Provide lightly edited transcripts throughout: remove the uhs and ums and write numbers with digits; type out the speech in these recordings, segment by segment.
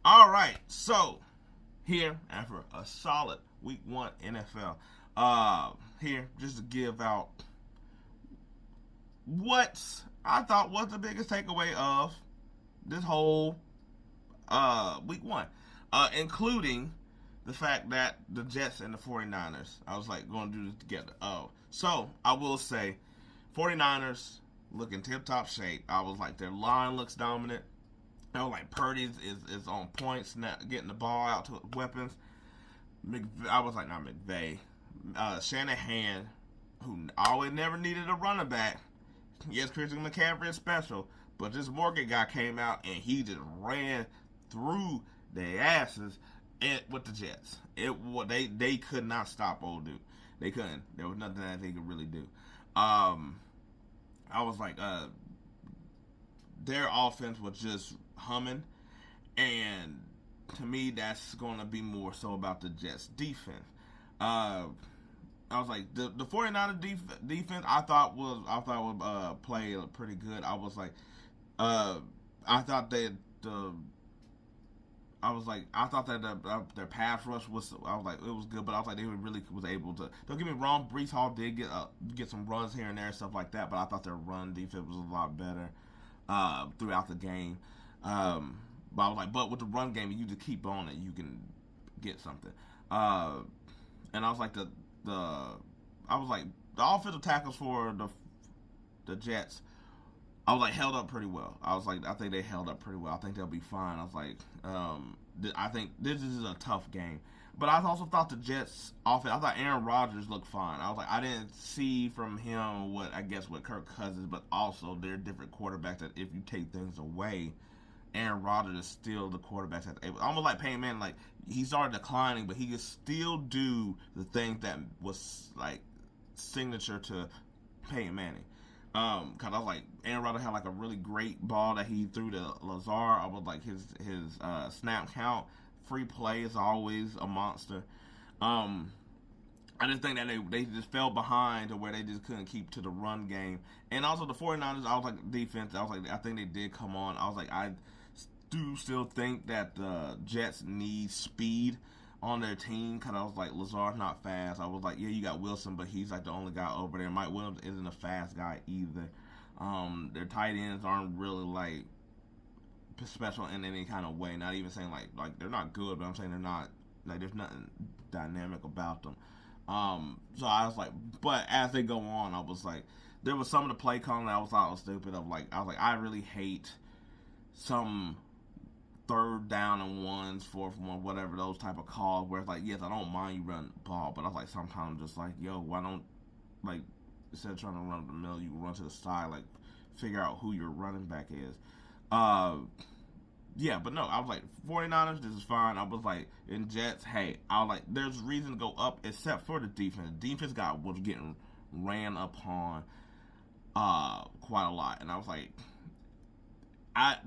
All right, so here after a solid week one NFL, here just to give out what I thought was the biggest takeaway of this whole week one, including the fact that the Jets and the 49ers, I was like going to do this together. So I will say 49ers look in tip top shape. I was like, their line looks dominant. I was like, Purdy is on point, getting the ball out to weapons. I was like, not McVay. Shanahan, who always never needed a running back. Yes, Christian McCaffrey is special, but this Morgan guy came out and he just ran through their asses with the Jets. They could not stop old dude. They couldn't. There was nothing that they could really do. I was like, their offense was just humming, and to me, that's going to be more so about the Jets' defense. I was like, the 49ers defense I thought would play pretty good. I was like, I thought that their pass rush was. I was like, it was good, but I was like, they really was able to. Don't get me wrong, Brees Hall did get some runs here and there and stuff like that, but I thought their run defense was a lot better throughout the game. But I was like, but with the run game, you just keep on it, you can get something. And I was like, the offensive tackles for the Jets, I was like, held up pretty well. I was like, I think they held up pretty well. I think they'll be fine. I was like, I think this is a tough game. But I also thought the Jets offense, I thought Aaron Rodgers looked fine. I was like, I didn't see from him what Kirk Cousins, but also they're different quarterbacks that if you take things away, Aaron Rodgers is still the quarterback that almost like Peyton Manning, like he started declining, but he could still do the things that was like signature to Peyton Manning. Cause I was like, Aaron Rodgers had like a really great ball that he threw to Lazar. I was like his snap count, free play is always a monster. I just think that they just fell behind to where they just couldn't keep to the run game. And also the 49ers, I was like, defense, I was like, I think they did come on. I was like, I do still think that the Jets need speed on their team, because I was like, Lazard's not fast. I was like, yeah, you got Wilson, but he's like the only guy over there. Mike Williams isn't a fast guy either. Their tight ends aren't really like special in any kind of way. Not even saying like they're not good, but I'm saying they're not like there's nothing dynamic about them. So I was like, but as they go on, I was like, there was some of the play calling that I thought was stupid. I was like, I really hate some third down and ones, fourth one, whatever those type of calls where it's like, yes, I don't mind you run the ball, but I was like, sometimes just like, yo, why don't like instead of trying to run up the middle, you run to the side, like figure out who your running back is. Yeah, but no, I was like, 49ers, this is fine. I was like, in Jets, hey, I was like, there's reason to go up except for the defense. The defense was getting ran upon quite a lot. And I was like,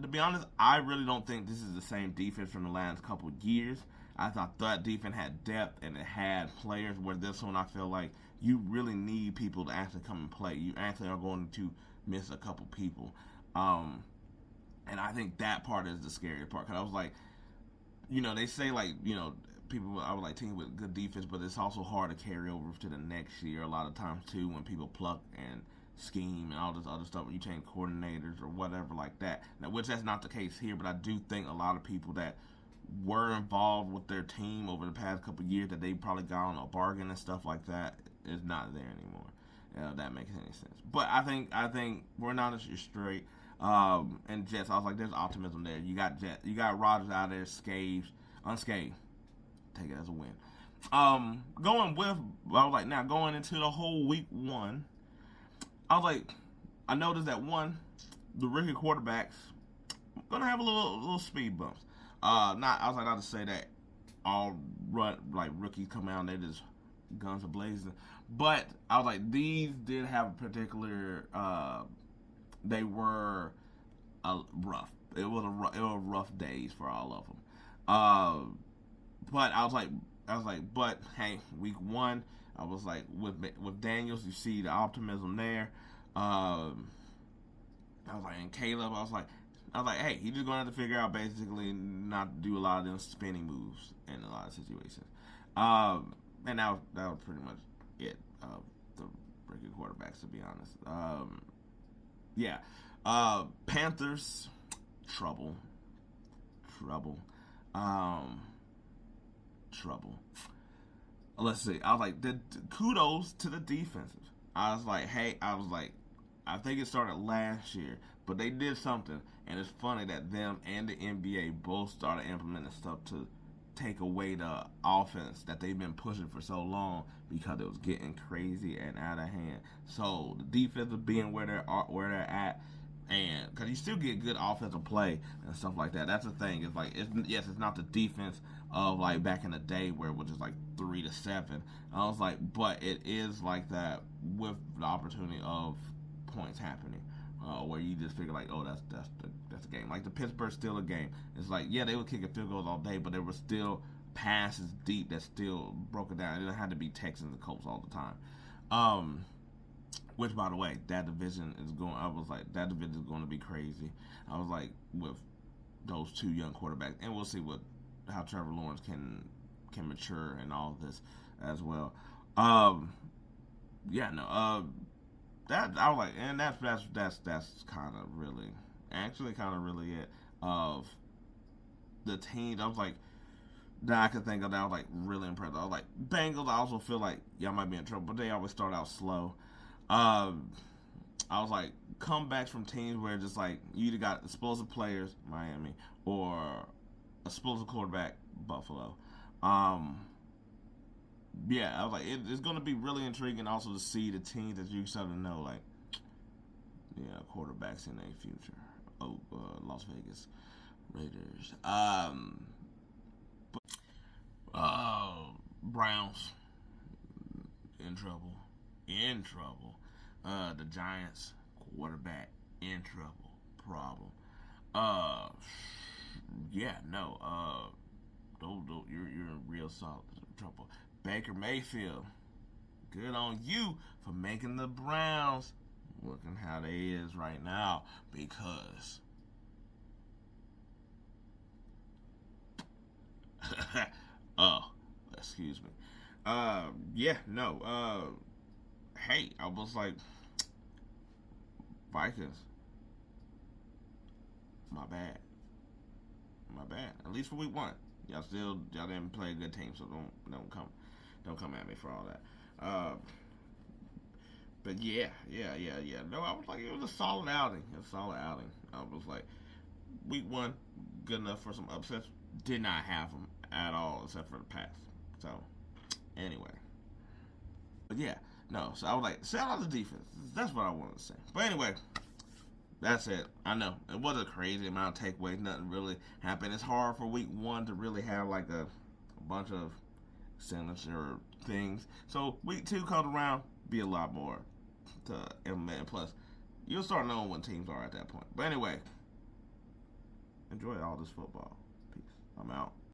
to be honest, I really don't think this is the same defense from the last couple of years. I thought that defense had depth and it had players, where this one I feel like you really need people to actually come and play. You actually are going to miss a couple people. And I think that part is the scary part. Because I was like, they say like, people, I was like, team with good defense, but it's also hard to carry over to the next year a lot of times too, when people pluck and scheme and all this other stuff when you change coordinators or whatever like that. Now, which that's not the case here, but I do think a lot of people that were involved with their team over the past couple of years that they probably got on a bargain and stuff like that is not there anymore. If that makes any sense. But I think we're not as straight. And Jets, I was like, there's optimism there. You got Rodgers out there unscathed. Take it as a win. I was like, now going into the whole week one, I was like, I noticed that the rookie quarterbacks gonna have a little speed bumps. I was like, not to say that all rookies come out and they just guns are blazing, but I was like, these did have a particular. They were rough. It was rough days for all of them. But I was like, but hey, week one, I was like, with Daniels, you see the optimism there. I was like, and Caleb, I was like, I was like, hey, he's just gonna have to figure out basically not to do a lot of them spinning moves in a lot of situations. And that was pretty much it. The rookie quarterbacks, to be honest. Yeah. Panthers, trouble. Trouble. Let's see. I was like, kudos to the defensive. I was like, I think it started last year, but they did something, and it's funny that them and the NBA both started implementing stuff to take away the offense that they've been pushing for so long because it was getting crazy and out of hand. So the defensive being where they're at, and because you still get good offensive play and stuff like that. That's the thing. It's like it's not the defense of like back in the day where it was just like 3-7. I was like, but it is like that with the opportunity of points happening. Where you just figure like, oh, that's a game. Like the Pittsburgh Steelers game. It's like, yeah, they were kicking field goals all day, but there were still passes deep that still broke it down. It didn't have to be Texans and Colts all the time. Which, by the way, that division is going. I was like, that division is going to be crazy. I was like, with those two young quarterbacks, and we'll see how Trevor Lawrence can mature and all of this as well. Yeah, no. That I was like, and that's kind of really it of the teams. I was like, that I could think of that I was like really impressed. I was like, Bengals. I also feel like y'all might be in trouble, but they always start out slow. I was like, comebacks from teams where just like you either got explosive players, Miami, or explosive quarterback, Buffalo. Yeah, I was like, it's going to be really intriguing also to see the teams that you sort of know, like, yeah, quarterbacks in their future. Oh, Las Vegas Raiders. Browns in trouble. The Giants quarterback in trouble. Problem. Yeah, no. You're in real solid trouble. Baker Mayfield, good on you for making the Browns looking how they is right now, because oh, excuse me. Yeah, no. Hey, I was like, Vikings. My bad. At least for week 1. Y'all didn't play a good team, so don't come at me for all that. But yeah. No, I was like, it was a solid outing. I was like, week 1, good enough for some upsets. Did not have them at all, except for the pass. So, anyway. But yeah, no. So I was like, shout out to defense. That's what I wanted to say. But anyway, that's it. I know it was a crazy amount of takeaways. Nothing really happened. It's hard for week 1 to really have like a bunch of signature things. So week 2 comes around, be a lot more to implement. Plus, you'll start knowing when teams are at that point. But anyway, enjoy all this football. Peace. I'm out.